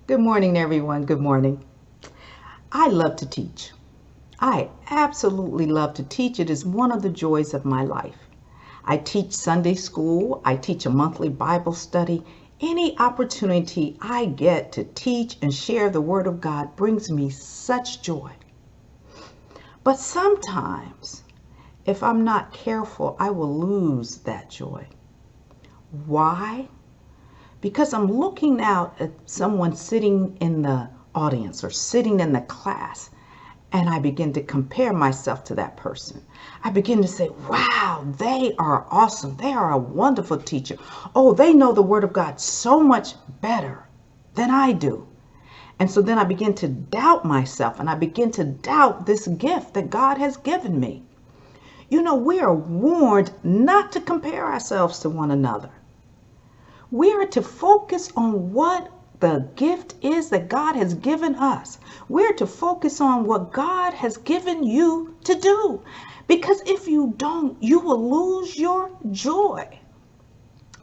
Good morning, everyone. Good morning. I love to teach. I absolutely love to teach. It is one of the joys of my life. I teach Sunday school. I teach a monthly Bible study. Any opportunity I get to teach and share the Word of God brings me such joy. But sometimes, if I'm not careful, I will lose that joy. Why? Because I'm looking out at someone sitting in the audience or sitting in the class, and I begin to compare myself to that person. I begin to say, wow, they are awesome. They are a wonderful teacher. Oh, they know the Word of God so much better than I do. And so then I begin to doubt myself, and I begin to doubt this gift that God has given me. You know, we are warned not to compare ourselves to one another. We are to focus on what the gift is that God has given us. We're to focus on what God has given you to do. Because if you don't, you will lose your joy.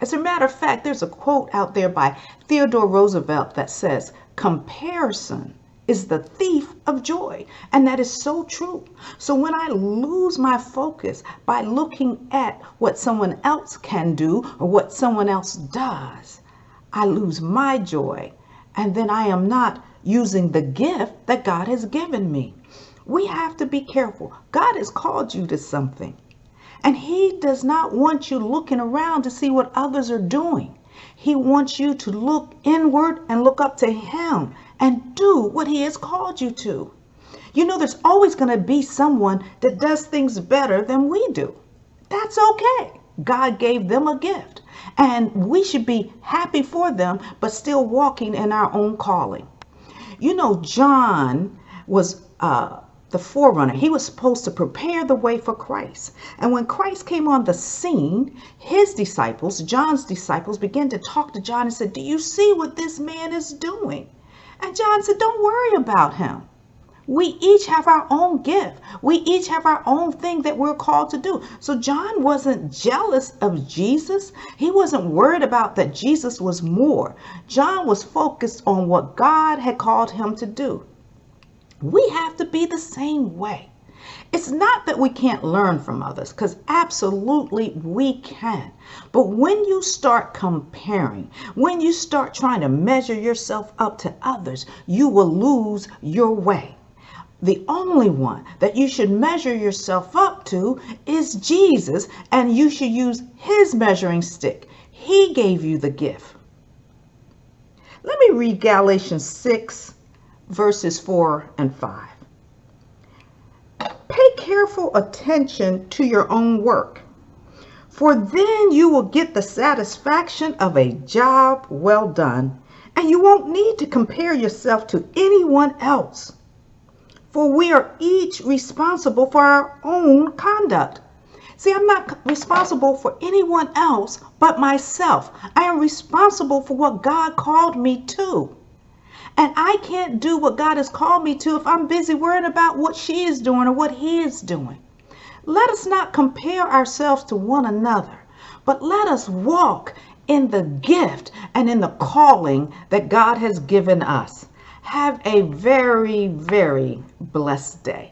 As a matter of fact, there's a quote out there by Theodore Roosevelt that says, comparison is the thief of joy. And that is so true. So when I lose my focus by looking at what someone else can do or what someone else does, I lose my joy. And then I am not using the gift that God has given me. We have to be careful. God has called you to something. And He does not want you looking around to see what others are doing. He wants you to look inward and look up to Him and do what He has called you to. You know, there's always going to be someone that does things better than we do. That's okay. God gave them a gift, and we should be happy for them, but still walking in our own calling. You know, John was the forerunner. He was supposed to prepare the way for Christ. And when Christ came on the scene, his disciples, John's disciples, began to talk to John and said, do you see what this man is doing? And John said, don't worry about him. We each have our own gift. We each have our own thing that we're called to do. So John wasn't jealous of Jesus. He wasn't worried about that Jesus was more. John was focused on what God had called him to do. We have to be the same way. It's not that we can't learn from others, because absolutely we can. But when you start comparing, when you start trying to measure yourself up to others, you will lose your way. The only one that you should measure yourself up to is Jesus, and you should use His measuring stick. He gave you the gift. Let me read Galatians 6, verses 4 and 5. Pay careful attention to your own work, for then you will get the satisfaction of a job well done, and you won't need to compare yourself to anyone else. For we are each responsible for our own conduct. See, I'm not responsible for anyone else but myself. I am responsible for what God called me to. And I can't do what God has called me to if I'm busy worrying about what she is doing or what he is doing. Let us not compare ourselves to one another, but let us walk in the gift and in the calling that God has given us. Have a very, very blessed day.